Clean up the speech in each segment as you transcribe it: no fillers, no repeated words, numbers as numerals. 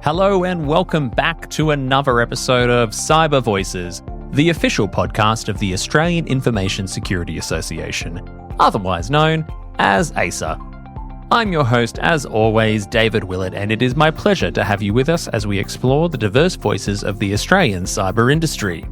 Hello and welcome back to another episode of Cyber Voices, the official podcast of the Australian Information Security Association, otherwise known as ASA. I'm your host, as always, David Willett, and it is my pleasure to have you with us as we explore the diverse voices of the Australian cyber industry.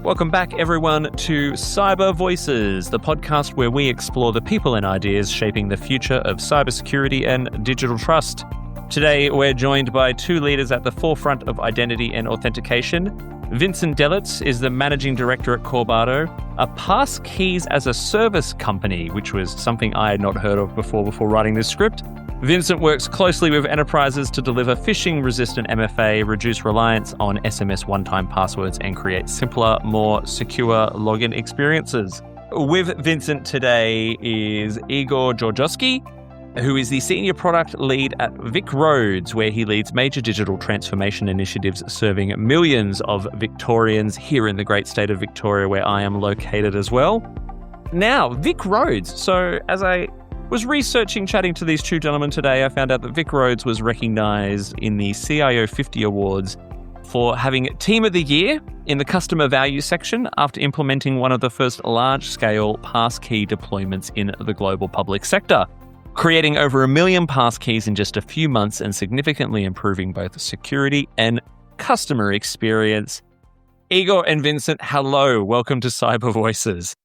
Welcome back, everyone, to Cyber Voices, the podcast where we explore the people and ideas shaping the future of cybersecurity and digital trust. Today, we're joined by two leaders at the forefront of identity and authentication. Vincent Delitz is the managing director at Corbado, a passkeys-as-a-service company, which was something I had not heard of before writing this script. Vincent works closely with enterprises to deliver phishing-resistant MFA, reduce reliance on SMS one-time passwords, and create simpler, more secure login experiences. With Vincent today is Igor Gjorgjioski, who is the senior product lead at VicRoads, where he leads major digital transformation initiatives serving millions of Victorians here in the great state of Victoria, where I am located as well. Now, VicRoads. So as I was chatting to these two gentlemen today, I found out that VicRoads was recognized in the CIO 50 Awards for having Team of the Year in the customer value section after implementing one of the first large-scale passkey deployments in the global public sector, creating over 1 million passkeys in just a few months and significantly improving both the security and customer experience. Igor and Vincent, hello. Welcome to Cyber Voices.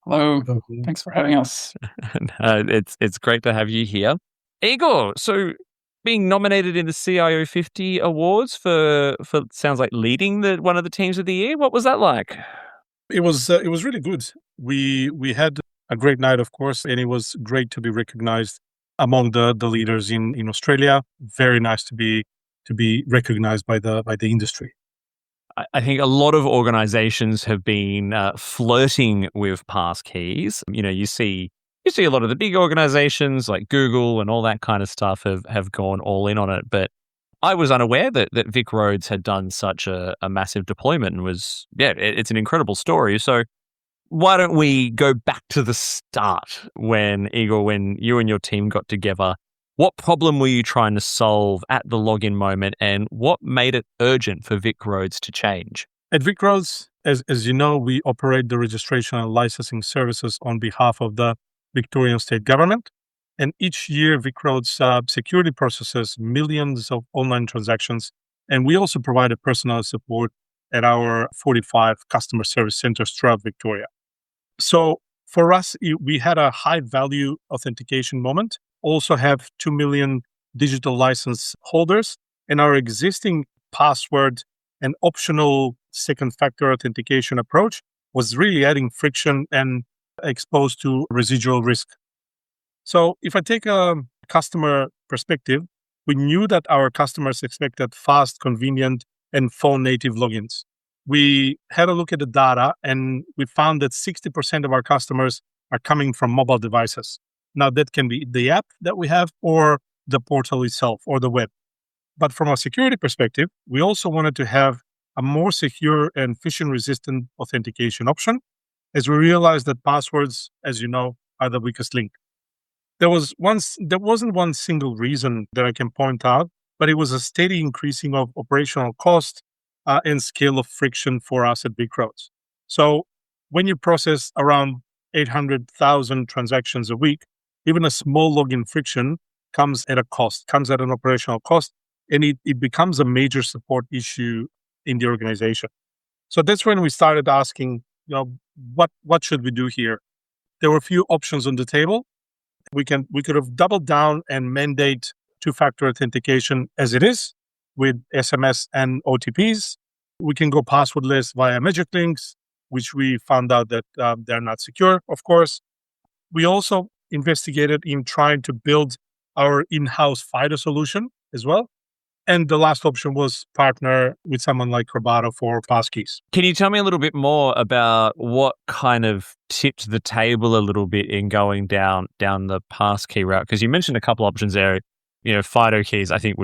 Hello. Thanks for having us. It's great to have you here. Igor, so being nominated in the CIO 50 Awards for sounds like leading one of the teams of the year. What was that like? It was really good. We had a great night, of course, and it was great to be recognized among the leaders in Australia. Very nice to be recognized by the industry. I think a lot of organizations have been flirting with passkeys. You know, you see a lot of the big organizations like Google and all that kind of stuff have gone all in on it. But I was unaware that VicRoads had done such a massive deployment and it's an incredible story. So why don't we go back to the start when you and your team got together? What problem were you trying to solve at the login moment, and what made it urgent for VicRoads to change? At VicRoads, as you know, we operate the registration and licensing services on behalf of the Victorian state government. And each year, VicRoads security processes millions of online transactions. And we also provide a personal support at our 45 customer service centers throughout Victoria. So for us, we had a high value authentication moment. Also have 2 million digital license holders, and our existing password and optional second factor authentication approach was really adding friction and exposed to residual risk. So if I take a customer perspective, we knew that our customers expected fast, convenient, and phone native logins. We had a look at the data and we found that 60% of our customers are coming from mobile devices. Now, that can be the app that we have or the portal itself or the web. But from a security perspective, we also wanted to have a more secure and phishing-resistant authentication option, as we realized that passwords, as you know, are the weakest link. There wasn't one single reason that I can point out, but it was a steady increasing of operational cost and scale of friction for us at VicRoads. So when you process around 800,000 transactions a week, even a small login friction comes at an operational cost, and it becomes a major support issue in the organization. So that's when we started asking, what should we do here? There were a few options on the table. We could have doubled down and mandate two-factor authentication as it is with SMS and OTPs. We can go passwordless via magic links, which we found out that they're not secure, of course. We also investigated in trying to build our in-house FIDO solution as well. And the last option was partner with someone like Corbado for passkeys. Can you tell me a little bit more about what kind of tipped the table a little bit in going down the passkey route? Because you mentioned a couple options there. FIDO keys, I think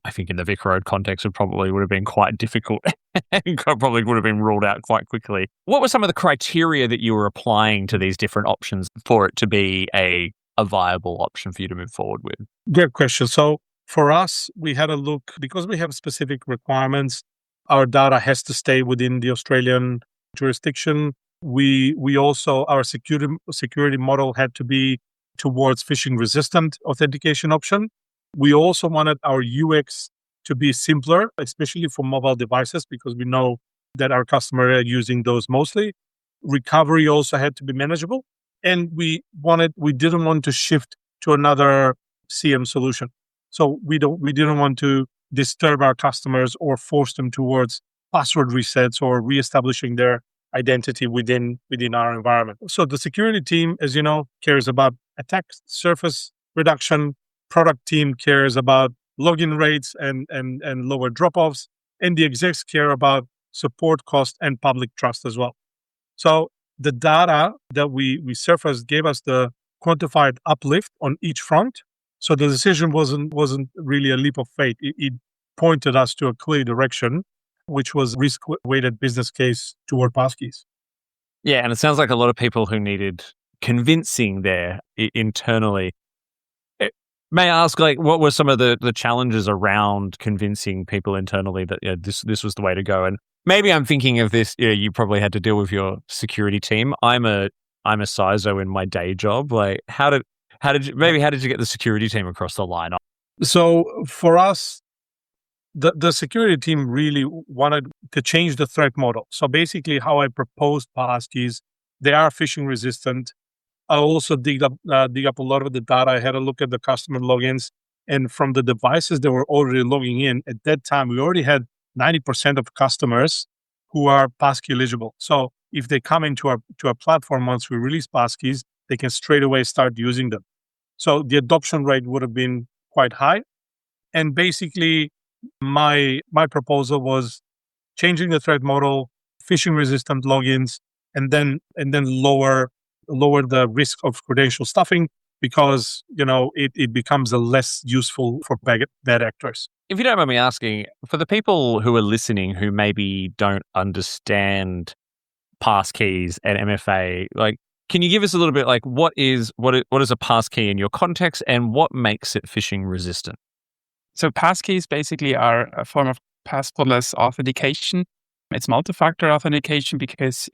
I think in the VicRoad context would have been quite difficult and probably would have been ruled out quite quickly. What were some of the criteria that you were applying to these different options for it to be a viable option for you to move forward with? Good question. So for us, we had a look, because we have specific requirements. Our data has to stay within the Australian jurisdiction. We also, our security model had to be towards phishing-resistant authentication option. We also wanted our UX to be simpler, especially for mobile devices, because we know that our customers are using those mostly. Recovery also had to be manageable. And we didn't want to shift to another CM solution. So we didn't want to disturb our customers or force them towards password resets or reestablishing their identity within our environment. So the security team, as you know, cares about attack surface reduction. Product team cares about login rates and lower drop-offs. And the execs care about support cost and public trust as well. So the data that we surfaced gave us the quantified uplift on each front. So the decision wasn't really a leap of faith. It pointed us to a clear direction, which was risk-weighted business case toward passkeys. Yeah, and it sounds like a lot of people who needed convincing there internally. May I ask, what were some of the challenges around convincing people internally that this was the way to go? And maybe I'm thinking of this. You probably had to deal with your security team. I'm a CISO in my day job. How did you get the security team across the line? So for us, the security team really wanted to change the threat model. So basically, how I proposed passkeys, they are phishing resistant. I also dig up a lot of the data. I had a look at the customer logins, and from the devices that were already logging in at that time, we already had 90% of customers who are passkey eligible. So if they come into our platform once we release passkeys, they can straight away start using them. So the adoption rate would have been quite high. And basically, my proposal was changing the threat model, phishing resistant logins, and then lower the risk of credential stuffing, because it becomes a less useful for bad actors. If you don't mind me asking, for the people who are listening who maybe don't understand passkeys and MFA, can you give us a little bit what is a passkey in your context and what makes it phishing resistant? So passkeys basically are a form of passport-less authentication. It's multi-factor authentication because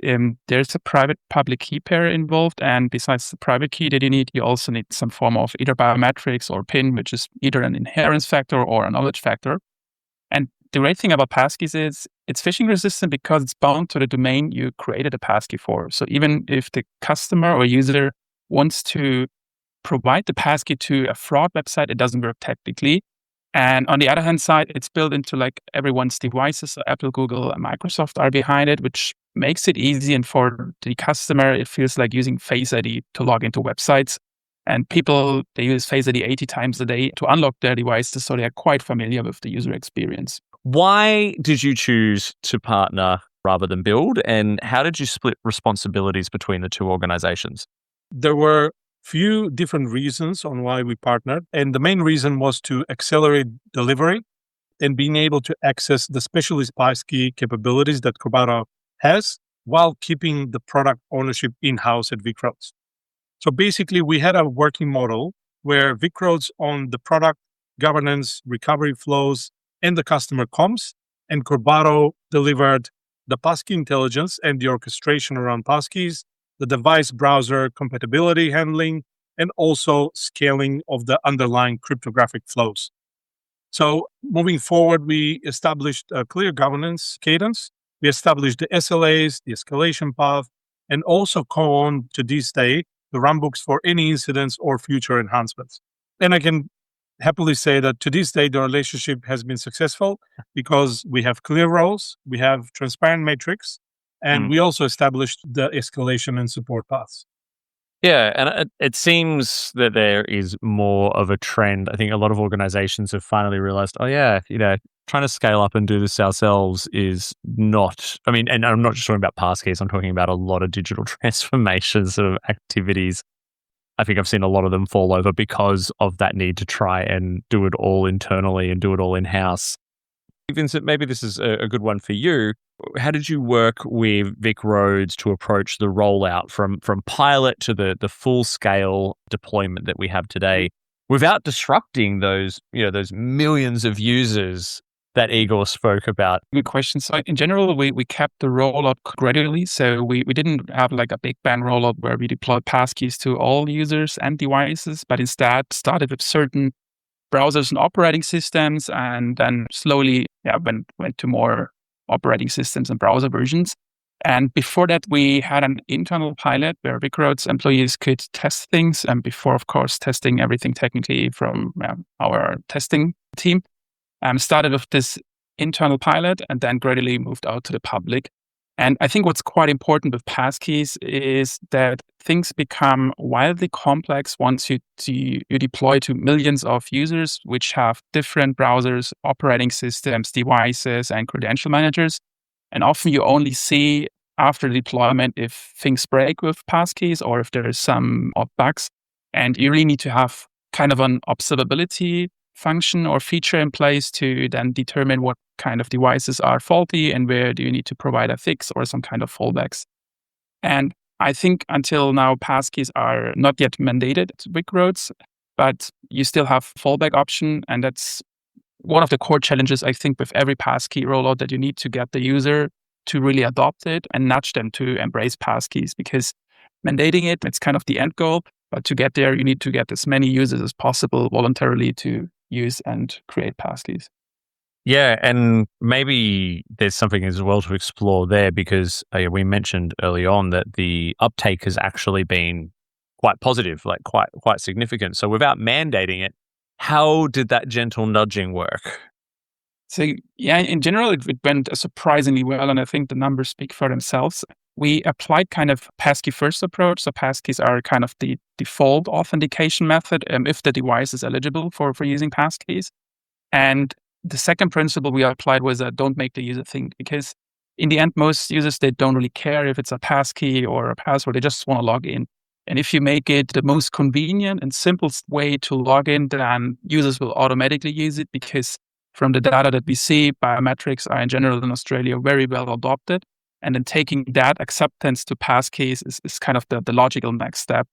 there's a private public key pair involved. And besides the private key that you also need some form of either biometrics or PIN, which is either an inheritance factor or a knowledge factor. And the great thing about passkeys is it's phishing resistant because it's bound to the domain you created a passkey for. So even if the customer or user wants to provide the passkey to a fraud website, it doesn't work technically. And on the other hand side, it's built into everyone's devices. So Apple, Google, and Microsoft are behind it, which makes it easy. And for the customer, it feels like using Face ID to log into websites. And people, they use Face ID 80 times a day to unlock their devices. So they are quite familiar with the user experience. Why did you choose to partner rather than build? And how did you split responsibilities between the two organizations? There were few different reasons on why we partnered. And the main reason was to accelerate delivery and being able to access the specialist passkey capabilities that Corbado has while keeping the product ownership in-house at VicRoads. So basically, we had a working model where VicRoads owned the product, governance, recovery flows, and the customer comms, and Corbado delivered the passkey intelligence and the orchestration around passkeys, the device browser compatibility handling, and also scaling of the underlying cryptographic flows. So moving forward, we established a clear governance cadence. We established the SLAs, the escalation path, and also co-owned to this day the runbooks for any incidents or future enhancements. And I can happily say that to this day, the relationship has been successful because we have clear roles, we have transparent metrics, and we also established the escalation and support paths. Yeah, and it seems that there is more of a trend. I think a lot of organizations have finally realized, trying to scale up and do this ourselves is not, and I'm not just talking about passkeys, I'm talking about a lot of digital transformation sort of activities. I think I've seen a lot of them fall over because of that need to try and do it all internally and do it all in-house. Vincent, maybe this is a good one for you. How did you work with VicRoads to approach the rollout from pilot to the full-scale deployment that we have today without disrupting those millions of users that Igor spoke about? Good question. So in general, we kept the rollout gradually. So we didn't have like a big bang rollout where we deployed passkeys to all users and devices, but instead started with certain browsers and operating systems, and then slowly went to more operating systems and browser versions. And before that, we had an internal pilot where VicRoads employees could test things. And before, of course, testing everything technically from our testing team, started with this internal pilot and then gradually moved out to the public. And I think what's quite important with passkeys is that things become wildly complex once you deploy to millions of users, which have different browsers, operating systems, devices, and credential managers. And often you only see after deployment if things break with passkeys or if there is some odd bugs. And you really need to have kind of an observability function or feature in place to then determine what kind of devices are faulty and where do you need to provide a fix or some kind of fallbacks. And I think until now, passkeys are not yet mandated to VicRoads, but you still have fallback option. And that's one of the core challenges, I think, with every passkey rollout, that you need to get the user to really adopt it and nudge them to embrace passkeys, because mandating it, it's kind of the end goal. But to get there, you need to get as many users as possible voluntarily to use and create passkeys. Yeah, and maybe there's something as well to explore there, because we mentioned early on that the uptake has actually been quite positive, like quite significant. So without mandating it, how did that gentle nudging work? So yeah, in general, it went surprisingly well, and I think the numbers speak for themselves. We applied kind of passkey first approach. So passkeys are kind of the default authentication method if the device is eligible for using passkeys. And the second principle we applied was don't make the user think, because in the end, most users, they don't really care if it's a passkey or a password. They just want to log in. And if you make it the most convenient and simplest way to log in, then users will automatically use it, because from the data that we see, biometrics are in general in Australia very well adopted. And then taking that acceptance to passkeys is kind of the logical next step.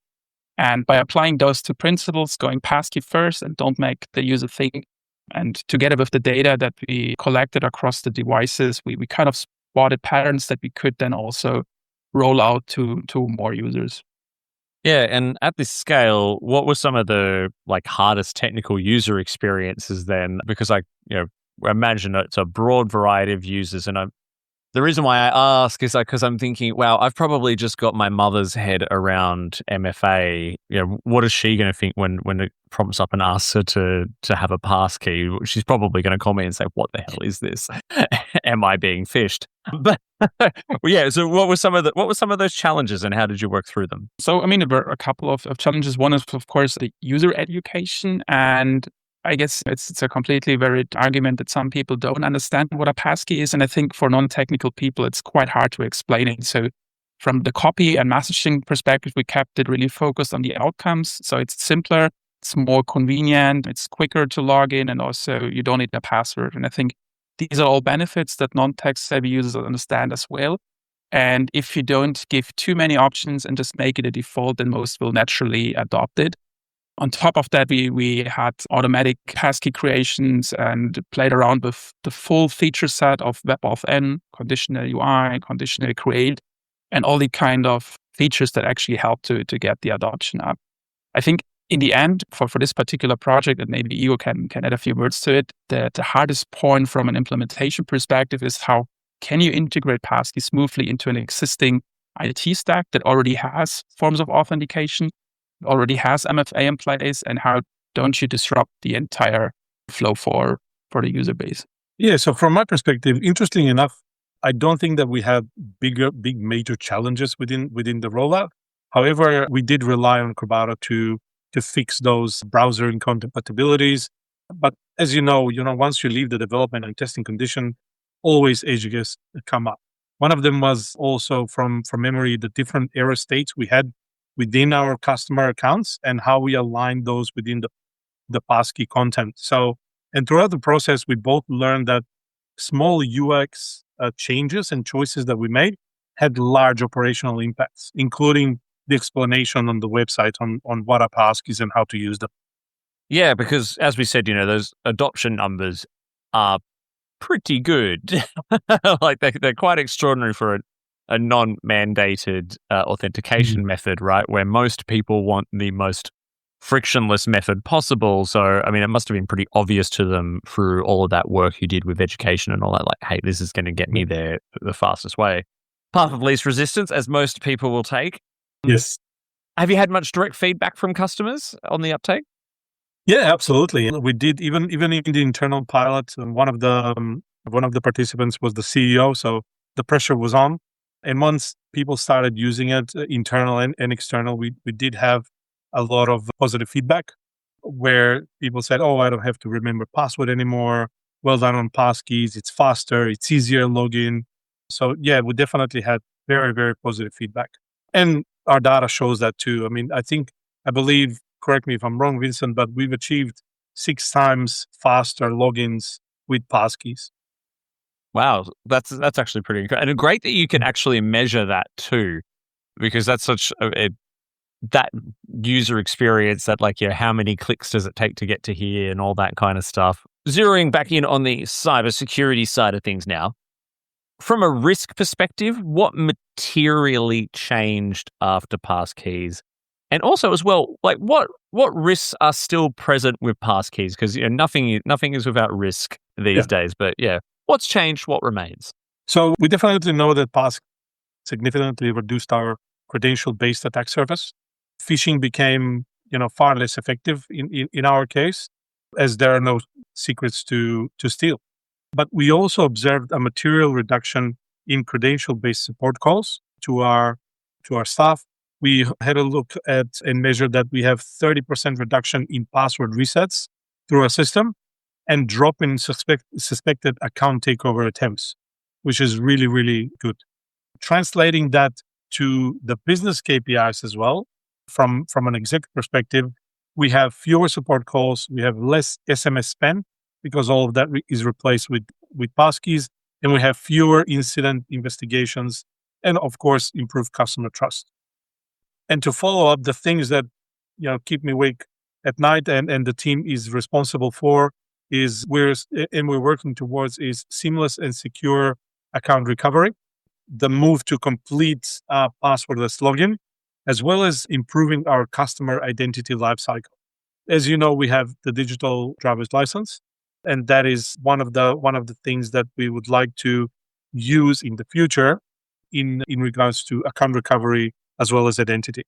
And by applying those two principles, going passkey first and don't make the user think, and together with the data that we collected across the devices, we kind of spotted patterns that we could then also roll out to more users. Yeah, and at this scale, what were some of the hardest technical user experiences then? Because I imagine it's a broad variety of users, and the reason why I ask is because I'm thinking, wow, I've probably just got my mother's head around MFA. What is she going to think when it prompts up and asks her to have a passkey? She's probably going to call me and say, "What the hell is this? Am I being phished?" But yeah. So what were some of those challenges, and how did you work through them? So I mean, there were a couple of challenges. One is, of course, the user education, and I guess it's a completely valid argument that some people don't understand what a passkey is. And I think for non-technical people, it's quite hard to explain it. So from the copy and messaging perspective, we kept it really focused on the outcomes. So it's simpler, it's more convenient, it's quicker to log in, and also you don't need a password. And I think these are all benefits that non-tech savvy users understand as well. And if you don't give too many options and just make it a default, then most will naturally adopt it. On top of that, we had automatic passkey creations and played around with the full feature set of WebAuthn, conditional UI, conditional create, and all the kind of features that actually help to get the adoption up. I think in the end, for this particular project, and maybe Igor can add a few words to it, the hardest point from an implementation perspective is how can you integrate passkey smoothly into an existing IT stack that already has forms of authentication, already has MFA in place, and how don't you disrupt the entire flow for the user base? Yeah, so from my perspective, interestingly enough, I don't think that we had big major challenges within the rollout. However, we did rely on Corbado to fix those browser incompatibilities. But as you know, once you leave the development and testing condition, always edges come up. One of them was also from memory, the different error states we had within our customer accounts and how we align those within the Passkey content. So, and throughout the process, we both learned that small UX changes and choices that we made had large operational impacts, including the explanation on the website on what are passkeys and how to use them. Yeah, because as we said, those adoption numbers are pretty good. Like they're quite extraordinary for a non-mandated authentication method, right? Where most people want the most frictionless method possible. So, I mean, it must have been pretty obvious to them through all of that work you did with education and all that, like, hey, this is going to get me there the fastest way. Path of least resistance, as most people will take. Yes. Have you had much direct feedback from customers on the uptake? Yeah, absolutely. We did even in the internal pilot. One of the participants was the CEO, so the pressure was on. And once people started using it, internal and external, we did have a lot of positive feedback where people said, "Oh, I don't have to remember password anymore. Well done on passkeys. It's faster. It's easier login." So yeah, we definitely had very, very positive feedback, and our data shows that too. I mean, I believe. Correct me if I'm wrong, Vincent, but we've achieved 6 times faster logins with passkeys. Wow, that's actually pretty incredible. And great that you can actually measure that too, because that's such that user experience that, like, how many clicks does it take to get to here and all that kind of stuff. Zeroing back in on the cybersecurity side of things now, from a risk perspective, what materially changed after passkeys? And also as well, like what risks are still present with passkeys? Because nothing is without risk these days. But yeah, what's changed? What remains? So we definitely know that Passkey significantly reduced our credential-based attack surface. Phishing became far less effective in our case, as there are no secrets to steal. But we also observed a material reduction in credential-based support calls to our staff. We had a look at and measured that we have 30% reduction in password resets through our system and drop in suspected account takeover attempts, which is really, really good. Translating that to the business KPIs as well, from an exec perspective, we have fewer support calls, we have less SMS spend because all of that is replaced with passkeys, and we have fewer incident investigations and, of course, improved customer trust. And to follow up, the things that keep me awake at night and the team is responsible for is we're working towards is seamless and secure account recovery, the move to complete passwordless login, as well as improving our customer identity lifecycle. As you know, we have the digital driver's license, and that is one of the things that we would like to use in the future in regards to account recovery as well as identity.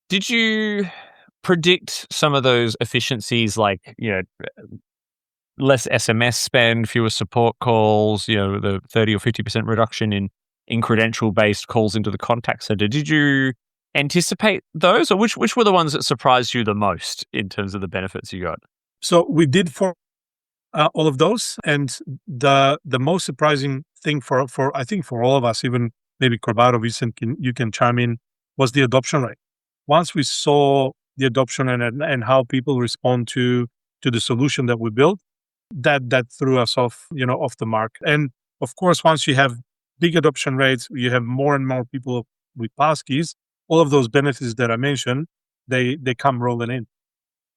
Did you predict some of those efficiencies, like, less SMS spend, fewer support calls, the 30 or 50% reduction in credential-based calls into the contact center? Did you anticipate those, or which were the ones that surprised you the most in terms of the benefits you got? So we did for all of those, and the most surprising thing for I think for all of us, even maybe Corbado, Vincent, you can chime in, was the adoption rate. Once we saw the adoption and how people respond to the solution that we built, that threw us off the mark. And of course, once you have big adoption rates, you have more and more people with passkeys, all of those benefits that I mentioned, they come rolling in.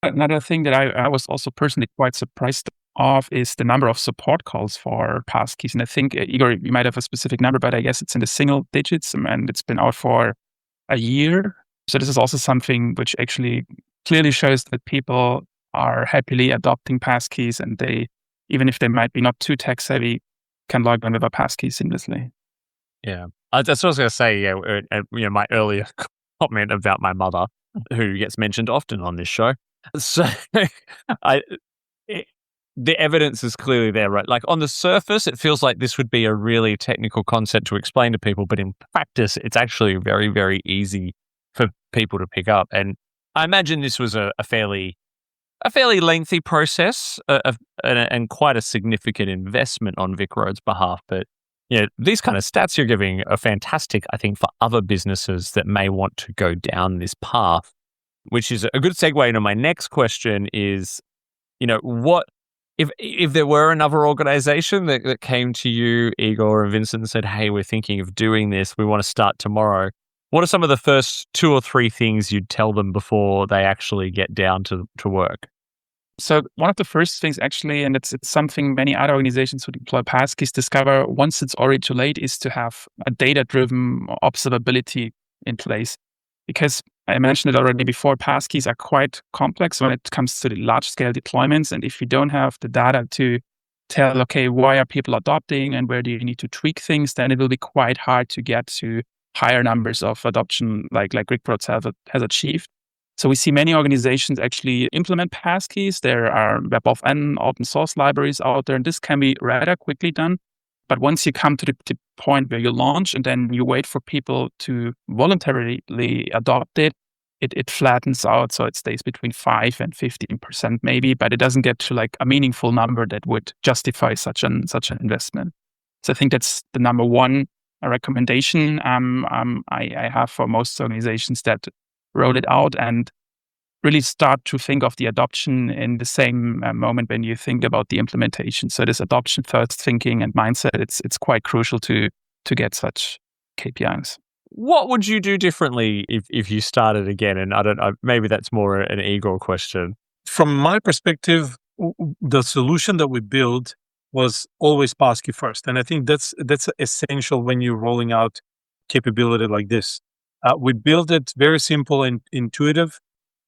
Another thing that I was also personally quite surprised of is the number of support calls for passkeys. And I think, Igor, you might have a specific number, but I guess it's in the single digits, and it's been out for a year. So this is also something which actually clearly shows that people are happily adopting passkeys, and they, even if they might be not too tech savvy, can log in with a passkey seamlessly. Yeah, that's what I was going to say. Yeah, my earlier comment about my mother, who gets mentioned often on this show. So, the evidence is clearly there, right? Like, on the surface, it feels like this would be a really technical concept to explain to people, but in practice, it's actually very, very easy for people to pick up. And I imagine this was a fairly lengthy process and quite a significant investment on VicRoads' behalf. But Yeah, these kind of stats you're giving are fantastic, I think, for other businesses that may want to go down this path, which is a good segue into my next question is, what if there were another organization that came to you, Igor and Vincent, and said, hey, we're thinking of doing this, we want to start tomorrow. What are some of the first 2 or 3 things you'd tell them before they actually get down to work? So one of the first things actually, and it's something many other organizations who deploy passkeys discover once it's already too late, is to have a data-driven observability in place. Because I mentioned it already before, passkeys are quite complex when it comes to the large-scale deployments. And if you don't have the data to tell, okay, why are people adopting and where do you need to tweak things, then it will be quite hard to get to higher numbers of adoption like VicRoads has achieved. So we see many organizations actually implement passkeys. There are WebAuthn open source libraries out there, and this can be rather quickly done. But once you come to the point where you launch and then you wait for people to voluntarily adopt it, it flattens out. So it stays between 5 and 15% maybe, but it doesn't get to like a meaningful number that would justify such an investment. So I think that's the number one recommendation I have for most organizations that roll it out and really start to think of the adoption in the same moment when you think about the implementation. So this adoption first thinking and mindset, it's quite crucial to get such KPIs. What would you do differently if you started again? And I don't know, maybe that's more an Igor question. From my perspective, the solution that we built was always Passkey first. And I think that's essential when you're rolling out capability like this. We built it very simple and intuitive.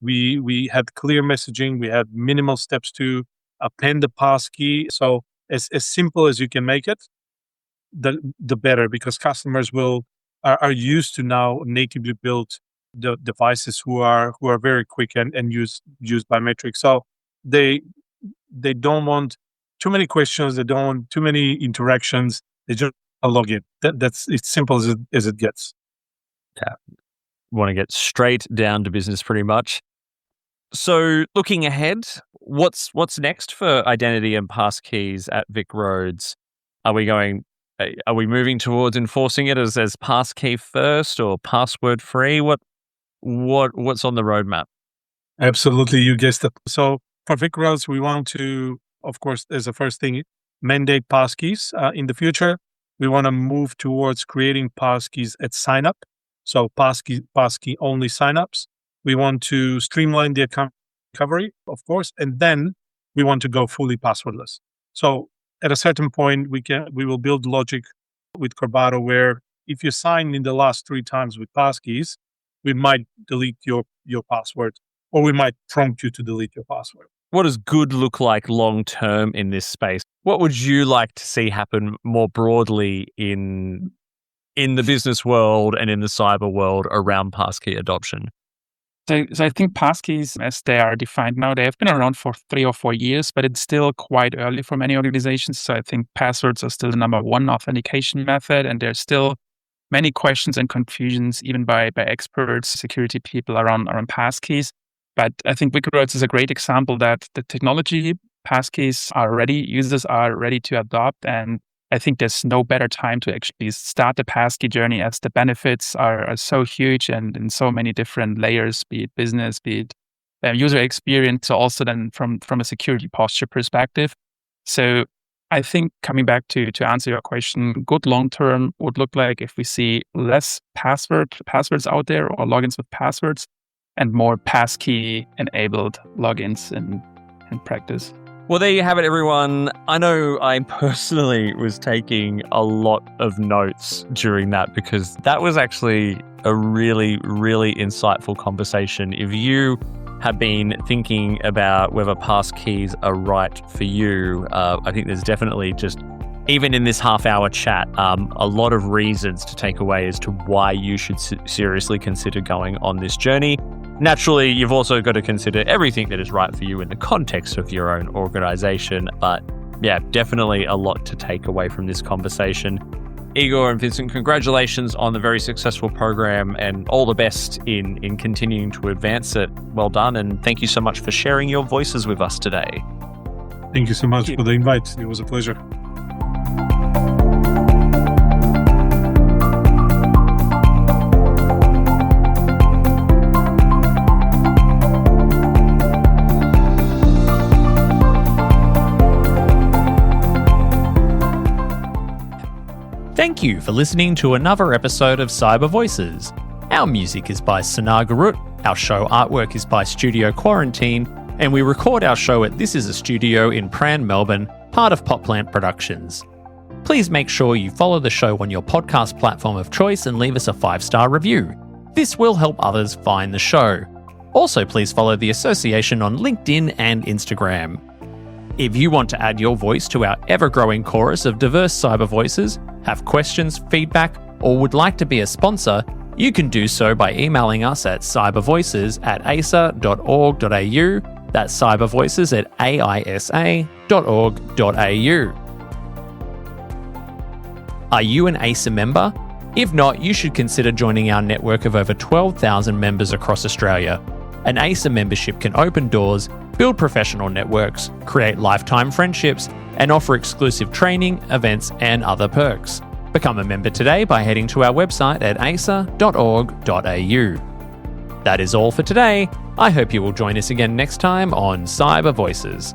We had clear messaging. We had minimal steps to append the passkey. So as simple as you can make it, the better, because customers are used to now natively built the devices who are very quick and use biometrics. So they don't want too many questions. They don't want too many interactions. They just log in. That's it's simple as it gets. Yeah. Want to get straight down to business pretty much. So looking ahead, what's next for identity and passkeys at VicRoads? Are we moving towards enforcing it as passkey first or password free? What's on the roadmap? Absolutely, you guessed it. So for VicRoads, we want to, of course, as the first thing, mandate passkeys. In the future, we want to move towards creating passkeys at sign up. So passkey only signups. We want to streamline the account recovery, of course, and then we want to go fully passwordless. So at a certain point, we will build logic with Corbado where if you sign in the last 3 times with passkeys, we might delete your password, or we might prompt you to delete your password. What does good look like long term in this space? What would you like to see happen more broadly in the business world and in the cyber world around passkey adoption? So I think passkeys, as they are defined now, they have been around for 3 or 4 years, but it's still quite early for many organizations. So I think passwords are still the number one authentication method, and there's still many questions and confusions, even by experts, security people around passkeys. But I think VicRoads is a great example that the technology, passkeys are ready, users are ready to adopt, and I think there's no better time to actually start the passkey journey, as the benefits are so huge and in so many different layers, be it business, be it user experience, so also then from a security posture perspective. So I think coming back to answer your question, good long-term would look like if we see less passwords out there or logins with passwords and more passkey-enabled logins in practice. Well, there you have it, everyone. I know I personally was taking a lot of notes during that because that was actually a really, really insightful conversation. If you have been thinking about whether passkeys are right for you, I think there's definitely just, even in this half-hour chat, a lot of reasons to take away as to why you should seriously consider going on this journey. Naturally, you've also got to consider everything that is right for you in the context of your own organization. But yeah, definitely a lot to take away from this conversation. Igor and Vincent, congratulations on the very successful program and all the best in continuing to advance it. Well done. And thank you so much for sharing your voices with us today. Thank you so much for the invite. It was a pleasure. Thank you for listening to another episode of Cyber Voices. Our music is by Sonar Garut, our show artwork is by Studio Quarantine, and we record our show at This Is a Studio in Pran, Melbourne, part of Popplant Productions. Please make sure you follow the show on your podcast platform of choice and leave us a 5-star review. This will help others find the show. Also, please follow the association on LinkedIn and Instagram. If you want to add your voice to our ever-growing chorus of diverse cyber voices, have questions, feedback, or would like to be a sponsor, you can do so by emailing us at cybervoices@asa.org.au. That's cybervoices@aisa.org.au. Are you an ASA member? If not, you should consider joining our network of over 12,000 members across Australia. An ASA membership can open doors, build professional networks, create lifetime friendships, and offer exclusive training, events, and other perks. Become a member today by heading to our website at asa.org.au. That is all for today. I hope you will join us again next time on Cyber Voices.